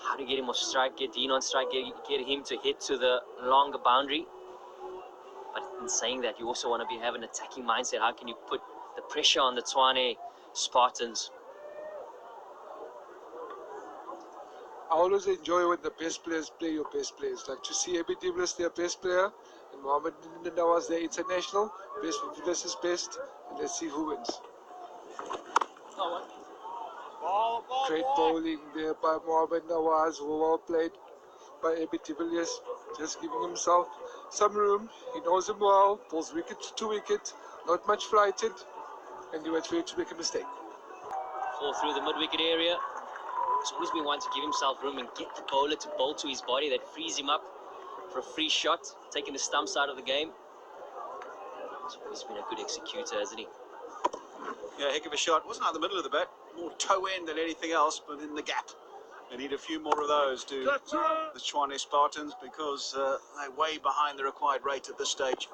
how to get him off strike, get Dean on strike, get him to hit to the longer boundary. But in saying that, you also want to have an attacking mindset. How can you put the pressure on the Tshwane Spartans? I always enjoy when the best players play your best players. Like to see AB de Villiers their best player, and Mohammed Nawaz their international, best versus best, and let's see who wins. Great bowling there by Mohammed Nawaz, well played by AB de Villiers, just giving himself some room. He knows him well, pulls wicket to wicket, not much flighted, and he waits for you to make a mistake. Fall through the mid-wicket area. He's always been one to give himself room and get the bowler to bowl to his body. That frees him up for a free shot, taking the stumps out of the game. He's always been a good executor, hasn't he? Yeah, heck of a shot. Wasn't out the middle of the bat, more toe end than anything else, but in the gap. They need a few more of those to the Tshwane Spartans because they're way behind the required rate at this stage.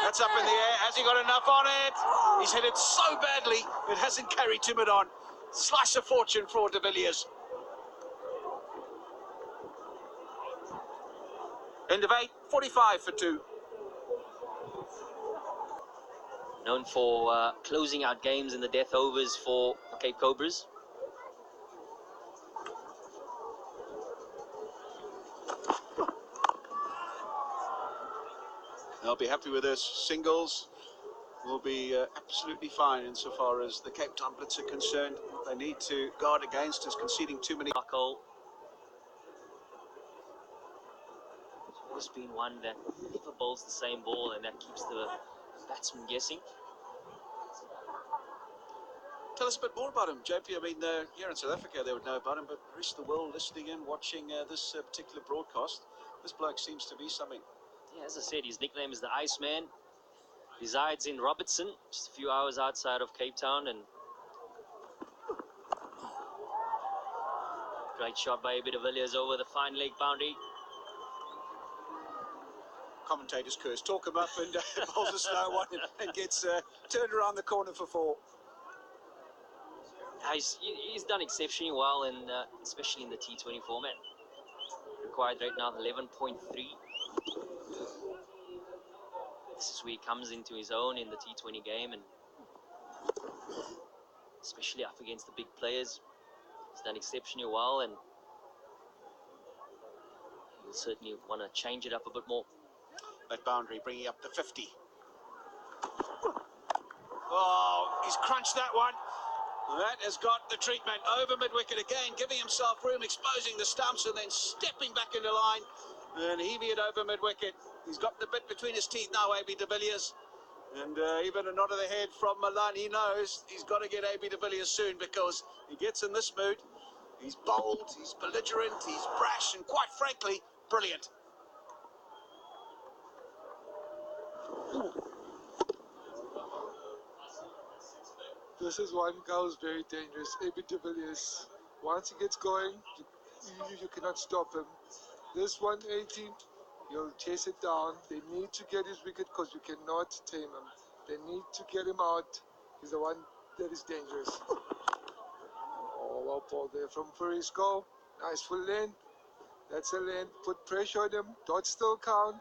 That's up in the air. Has he got enough on it? He's hit it so badly, it hasn't carried him on. Slice of fortune for de Villiers. End of 8, 45 for 2. Known for closing out games in the death overs for Cape Cobras. They'll be happy with this. Singles will be absolutely fine insofar as the Cape Town Blitz are concerned. What they need to guard against is conceding too many. Buckle. It's always been one that never bowls the same ball, and that keeps the batsman guessing. Tell us a bit more about him, JP. I mean, here in South Africa they would know about him, but the rest of the world listening in, watching this particular broadcast, this bloke seems to be something. Yeah, as I said, his nickname is the Iceman. Resides in Robertson, just a few hours outside of Cape Town, and great shot by AB de Villiers over the fine leg boundary. Commentators curse, talk him up and bowls a slow one and gets turned around the corner for 4. He's done exceptionally well, in, especially in the T20 format. Required rate now 11.3. This is where he comes into his own in the T20 game, and especially up against the big players. He's done exceptionally well, and he'll certainly want to change it up a bit more. That boundary bringing up to 50. Oh, he's crunched that one. That has got the treatment over mid-wicket again, giving himself room, exposing the stumps, and then stepping back into line and heaving it over mid-wicket. He's got the bit between his teeth now, AB de Villiers. And even a nod of the head from Milan, he knows he's got to get AB de Villiers soon, because he gets in this mood. He's bold, he's belligerent, he's brash, and quite frankly, brilliant. This is one guy who's very dangerous, AB de Villiers. Once he gets going, you cannot stop him. This 180, you'll chase it down. They need to get his wicket because you cannot tame him. They need to get him out. He's the one that is dangerous. Oh, well ball there from Frisco. Nice full length. That's a length. Put pressure on him. Dots still count.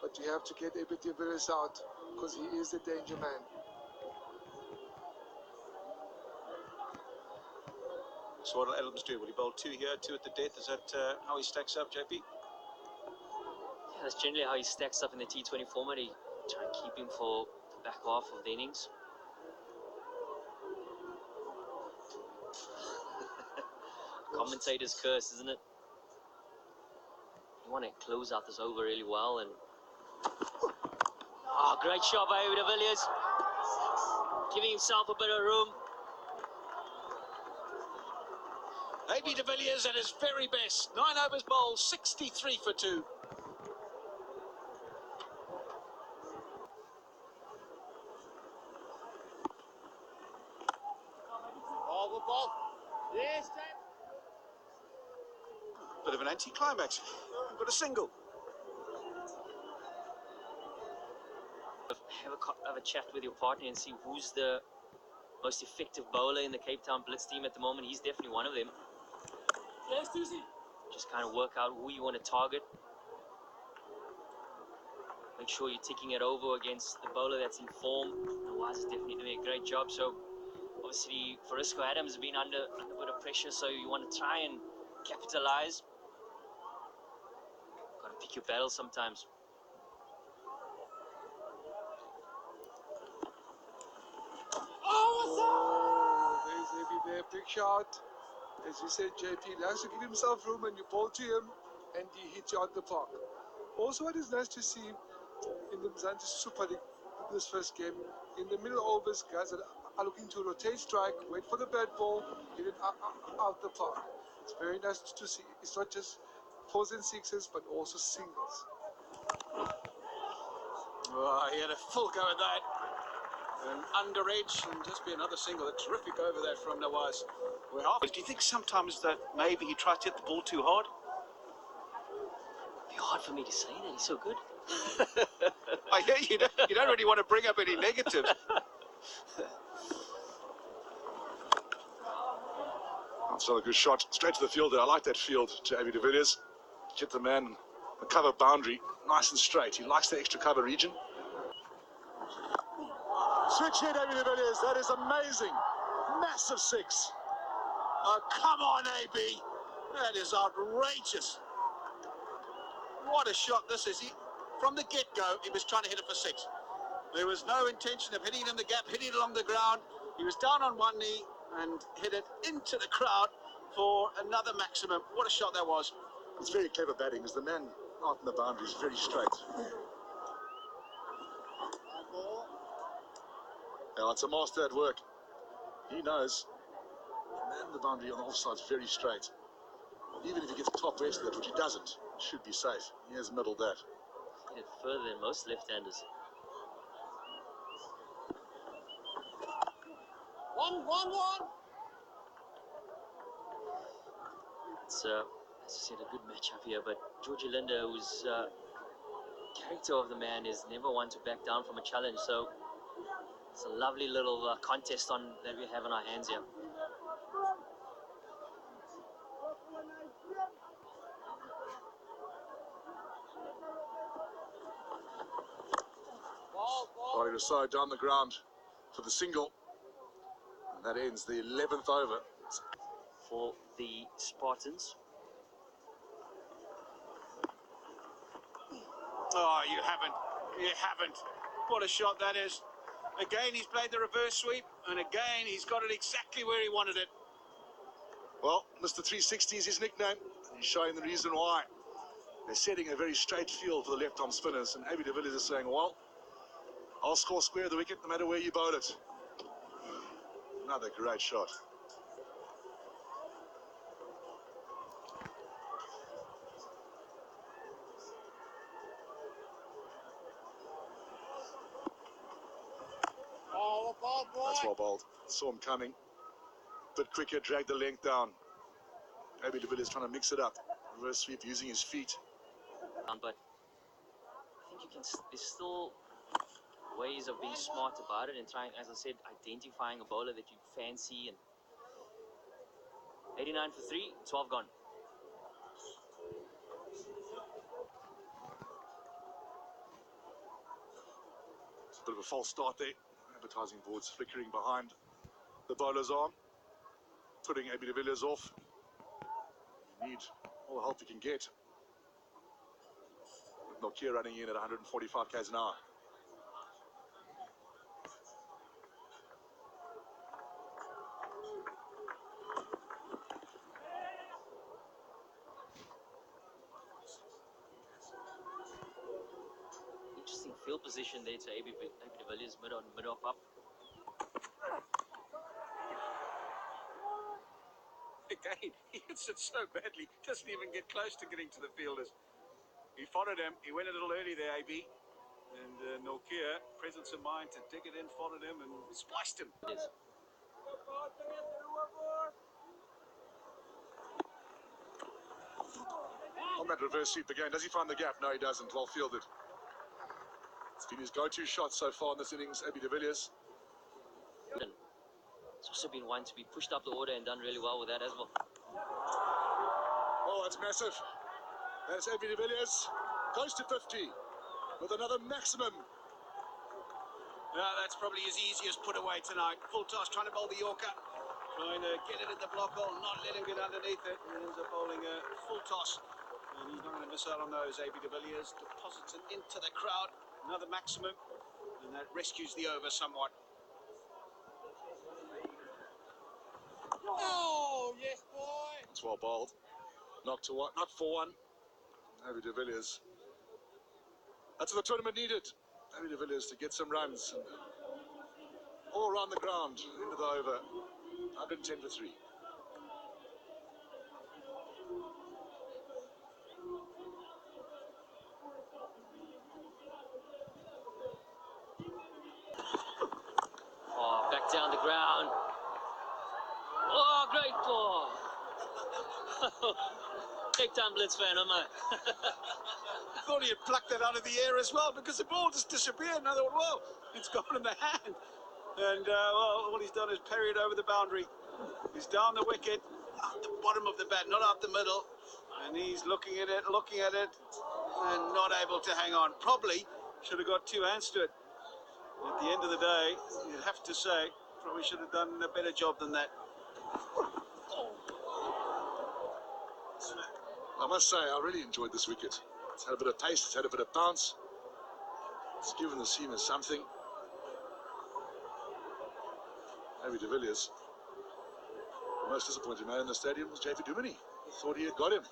But you have to get AB de Villiers out because he is the danger man. So what will Adams do? Will he bowl 2 here, 2 at the death? Is that how he stacks up, JP? Yeah, that's generally how he stacks up in the T20 format. He try and keep him for the back half of the innings. Commentator's curse, isn't it? You want to close out this over really well, and great shot by AB de Villiers, giving himself a bit of room. AB de Villiers at his very best. 9 overs bowled, 63 for 2. Ball. Yes, bit of an anti-climax. We've got a single. Have a chat with your partner and see who's the most effective bowler in the Cape Town Blitz team at the moment. He's definitely one of them. Just kind of work out who you want to target. Make sure you're ticking it over against the bowler that's in form. Otherwise, is definitely doing a great job. So, obviously, Farisco Adams has been under a bit of pressure, so you want to try and capitalize. Got to pick your battles sometimes. Oh, there's heavy there, big shot. As you said, JP likes to give himself room and you bowl to him and he hits you out the park. Also, what is nice to see in the Mzansi Super League this first game, in the middle overs, guys are looking to rotate strike, wait for the bad ball, hit it out the park. It's very nice to see. It's not just fours and sixes, but also singles. Oh, he had a full go at that. An under edge and just be another single. A terrific over there from Nawaz. We're half. Do you think sometimes that maybe he tries to hit the ball too hard? It'd be hard for me to say that. He's so good. I hear you don't really want to bring up any negatives. That's another good shot. Straight to the fielder. I like that field to AB de Villiers. Hit the man, the cover boundary, nice and straight. He likes the extra cover region. Switch hit, AB de Villiers. That is amazing. Massive six. Oh, come on, AB. That is outrageous. What a shot this is. From the get-go, he was trying to hit it for six. There was no intention of hitting it in the gap, hitting it along the ground. He was down on one knee and hit it into the crowd for another maximum. What a shot that was. It's very clever batting because the man out in the boundary is very straight. Now, it's a master at work. He knows the man in the boundary on the offside is very straight. Even if he gets top west of that, which he doesn't, should be safe. He has middled that. Hit it further than most left-handers. One. It's, as I said, a good matchup here, but Georgie Linda, whose character of the man is never one to back down from a challenge, so it's a lovely little contest that we have on our hands here. Well, he was so down the ground for the single. And that ends the 11th over. For the Spartans. Oh, you haven't. What a shot that is. Again, he's played the reverse sweep, and again, he's got it exactly where he wanted it. Well, Mr. 360 is his nickname. He's showing the reason why. They're setting a very straight field for the left-arm spinners, and AB de Villiers is saying, well, I'll score square of the wicket no matter where you bowl it. Another great shot. That's well bowled. Saw him coming. Bit quicker, dragged the length down. AB de Villiers trying to mix it up. Reverse sweep using his feet. But I think there's still ways of being smart about it and trying, as I said, identifying a bowler that you fancy. And 89 for 3, 12 gone. It's a bit of a false start there. Advertising boards flickering behind the bowler's arm, putting AB de Villiers off. You need all the help you can get. With Nokia running in at 145 k's an hour. Interesting field position there to AB de Villiers, mid off up. Again, he hits it so badly, doesn't even get close to getting to the fielders. He followed him, he went a little early there, AB. And Nokia, presence of mind to dig it in, followed him and spliced him. It is. On that reverse sweep again, does he find the gap? No, he doesn't. Well fielded. It's been his go-to shot so far in this innings, AB de Villiers. It's also been one to be pushed up the order and done really well with that as well. Oh, it's massive. That's AB de Villiers. Close to 50 with another maximum. Yeah, that's probably his easiest put away tonight. Full toss, trying to bowl the Yorker. Trying to get it in the block hole, not let him get underneath it. He ends up bowling a full toss. And he's not going to miss out on those. AB de Villiers deposits it into the crowd. Another maximum. And that rescues the over somewhat. Oh, yes, boy. It's well bowled. Not for one. AB de Villiers. That's what the tournament needed. AB de Villiers to get some runs. All around the ground, into the over. 110 for 3. Oh, back down the ground. Oh, great ball. Big time Blitz fan, am I? I thought he had plucked that out of the air as well because the ball just disappeared. And I thought, well, it's gone in the hand. And, well, all he's done is parry it over the boundary. He's down the wicket, at the bottom of the bat, not up the middle. And he's looking at it, and not able to hang on. Probably should have got 2 hands to it. At the end of the day, you'd have to say, probably should have done a better job than that. I must say, I really enjoyed this wicket. It's had a bit of pace, it's had a bit of bounce. It's given the seamers something. AB de Villiers. The most disappointing man in the stadium was JP Duminy. Thought he had got him.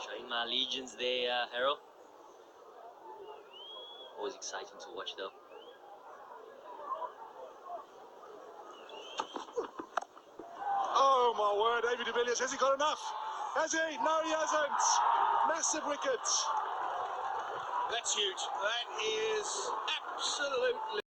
Showing my allegiance there, Harold. Always exciting to watch, though. Oh my word, AB de Villiers, has he got enough? Has he? No, he hasn't. Massive wicket. That's huge. That is absolutely